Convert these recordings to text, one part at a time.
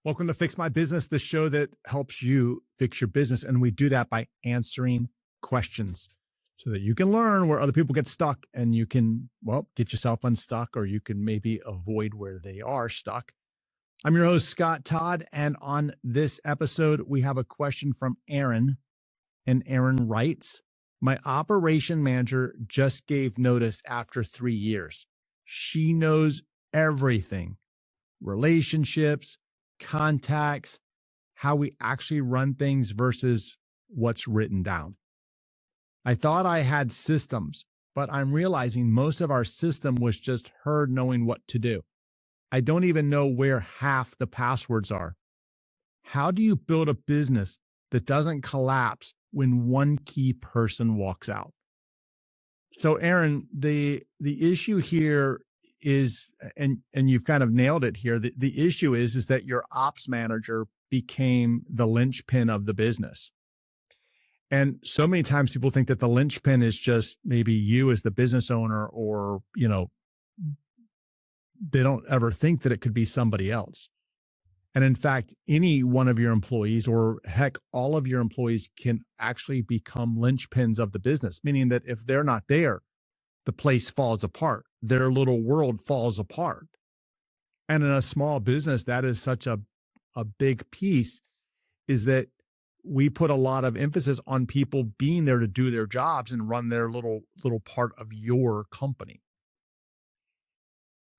Welcome to Fix My Business, the show that helps you fix your business. And we do that by answering questions so that you can learn where other people get stuck and you can, well, get yourself unstuck, or you can maybe avoid where they are stuck. I'm your host, Scott Todd. And on this episode, we have a question from Erin. And Erin writes, my operation manager just gave notice after 3 years. She knows everything, relationships, contacts, how we actually run things versus what's written down. I thought I had systems, but I'm realizing most of our system was just her knowing what to do. I don't even know where half the passwords are. How do you build a business that doesn't collapse when one key person walks out? So, Erin, the issue here is, and you've kind of nailed it here. The issue is that your ops manager became the linchpin of the business. And so many times people think that the linchpin is just maybe you as the business owner, or, they don't ever think that it could be somebody else. And in fact, any one of your employees, or heck, all of your employees, can actually become linchpins of the business, meaning that if they're not there, the place falls apart. Their little world falls apart. And in a small business, that is such a big piece, is that we put a lot of emphasis on people being there to do their jobs and run their little part of your company.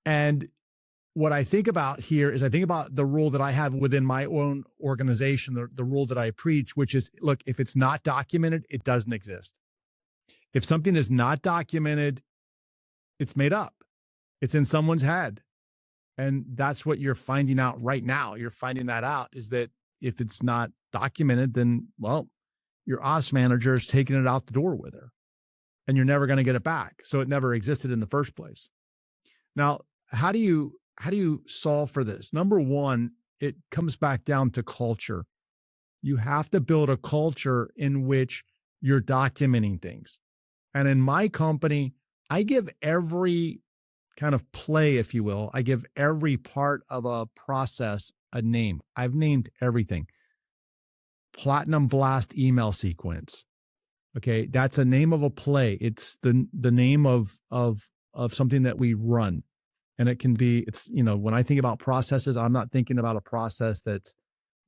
And what I think about here is I think about the rule that I have within my own organization, the rule that I preach, which is, look, if it's not documented, it doesn't exist. If something is not documented, it's made up. It's in someone's head. And that's what you're finding out right now. You're finding that out, is that if it's not documented, then, well, your ops manager is taking it out the door with her, and you're never going to get it back. So it never existed in the first place. Now, how do you solve for this? Number one, it comes back down to culture. You have to build a culture in which you're documenting things. And in my company, I give every kind of play, if you will, I give every part of a process a name. I've named everything. Platinum Blast email sequence. Okay, that's a name of a play. It's the name of something that we run. And it can be, when I think about processes, I'm not thinking about a process that's,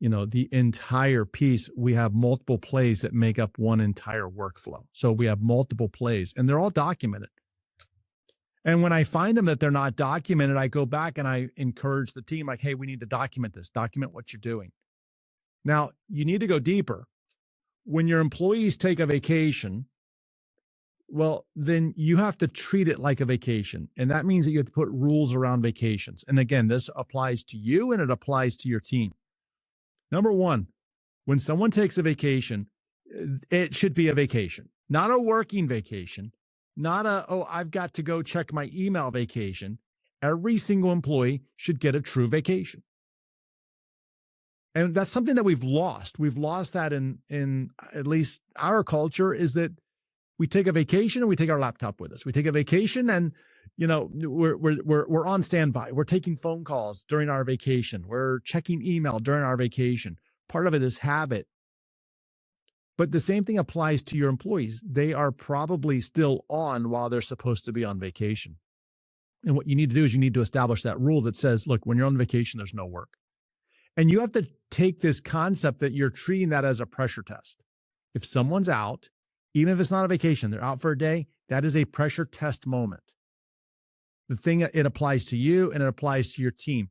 the entire piece. We have multiple plays that make up one entire workflow. So we have multiple plays, and they're all documented. And when I find them that they're not documented, I go back and I encourage the team, like, hey, we need to document this, document what you're doing. Now, you need to go deeper. When your employees take a vacation, well, then you have to treat it like a vacation. And that means that you have to put rules around vacations. And again, this applies to you and it applies to your team. Number one, when someone takes a vacation, it should be a vacation, not a working vacation, not I've got to go check my email vacation. Every single employee should get a true vacation. And that's something that we've lost. We've lost that in at least our culture, is that we take a vacation and we take our laptop with us. We take a vacation and, we're on standby. We're taking phone calls during our vacation. We're checking email during our vacation. Part of it is habit. But the same thing applies to your employees. They are probably still on while they're supposed to be on vacation. And what you need to do is you need to establish that rule that says, look, when you're on vacation, there's no work. And you have to take this concept that you're treating that as a pressure test. If someone's out, even if it's not a vacation, they're out for a day, that is a pressure test moment. The thing, it applies to you and it applies to your team.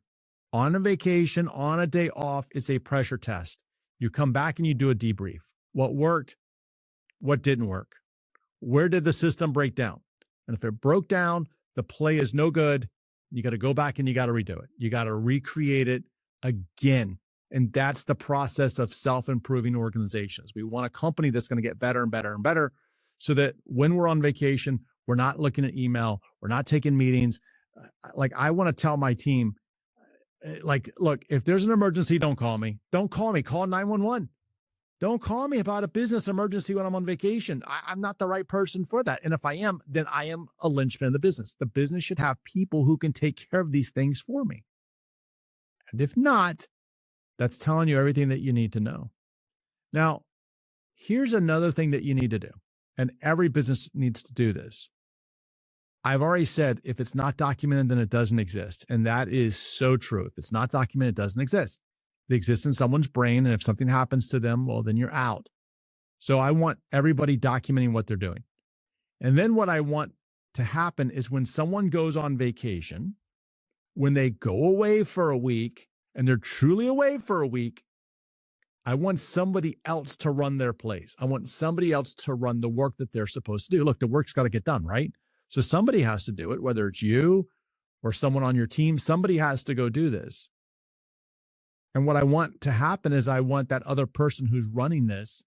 On a vacation, on a day off, it's a pressure test. You come back and you do a debrief. What worked? What didn't work? Where did the system break down? And if it broke down, the play is no good. You got to go back and you got to redo it. You got to recreate it again. And that's the process of self-improving organizations. We want a company that's going to get better and better and better, so that when we're on vacation, we're not looking at email, we're not taking meetings. Like, I want to tell my team, like, look, if there's an emergency, don't call me. Don't call me. Call 911. Don't call me about a business emergency when I'm on vacation. I'm not the right person for that. And if I am, then I am a linchpin of the business. The business should have people who can take care of these things for me. And if not, That's telling you everything that you need to know. Now, here's another thing that you need to do, and every business needs to do this. I've already said if it's not documented, then it doesn't exist. And that is so true. If it's not documented, it doesn't exist. It exists in someone's brain. And if something happens to them, well, then you're out. So I want everybody documenting what they're doing. And then what I want to happen is when someone goes on vacation, when they go away for a week and they're truly away for a week, I want somebody else to run their place. I want somebody else to run the work that they're supposed to do. Look, the work's got to get done, right? So somebody has to do it, whether it's you or someone on your team, somebody has to go do this. And what I want to happen is I want that other person who's running this,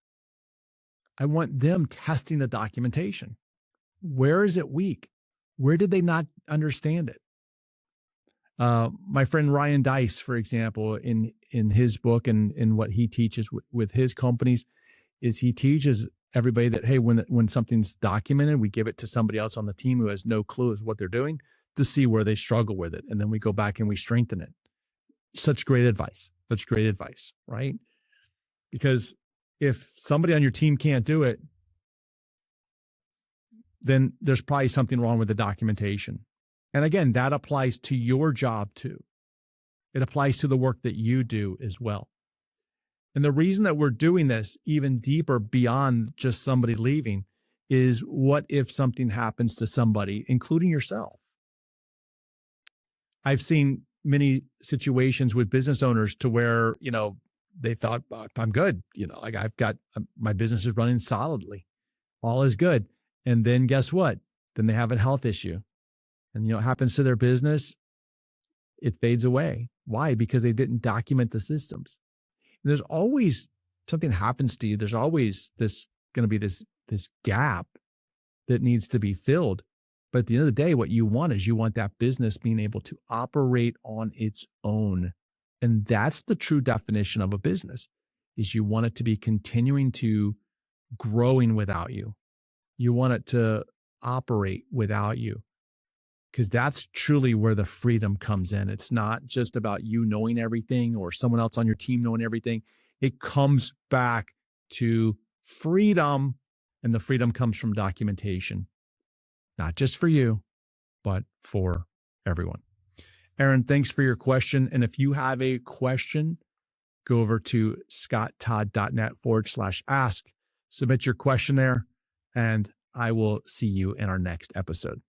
I want them testing the documentation. Where is it weak? Where did they not understand it? My friend Ryan Dice, for example, in his book and in what he teaches with his companies, is he teaches everybody that, hey, when something's documented, we give it to somebody else on the team who has no clue as what they're doing to see where they struggle with it. And then we go back and we strengthen it. Such great advice. Such great advice, right? Because if somebody on your team can't do it, then there's probably something wrong with the documentation. And again, that applies to your job too. It applies to the work that you do as well. And the reason that we're doing this even deeper beyond just somebody leaving is what if something happens to somebody, including yourself? I've seen many situations with business owners to where, they thought, I'm good. Like I've got, my business is running solidly. All is good. And then guess what? Then they have a health issue. And what happens to their business? It fades away. Why? Because they didn't document the systems. And there's always something happens to you. There's always going to be this gap that needs to be filled. But at the end of the day, what you want is you want that business being able to operate on its own. And that's the true definition of a business, is you want it to be continuing to growing without you. You want it to operate without you, because that's truly where the freedom comes in. It's not just about you knowing everything or someone else on your team knowing everything. It comes back to freedom, and the freedom comes from documentation, not just for you, but for everyone. Erin, thanks for your question. And if you have a question, go over to scotttodd.net/ask, submit your question there, and I will see you in our next episode.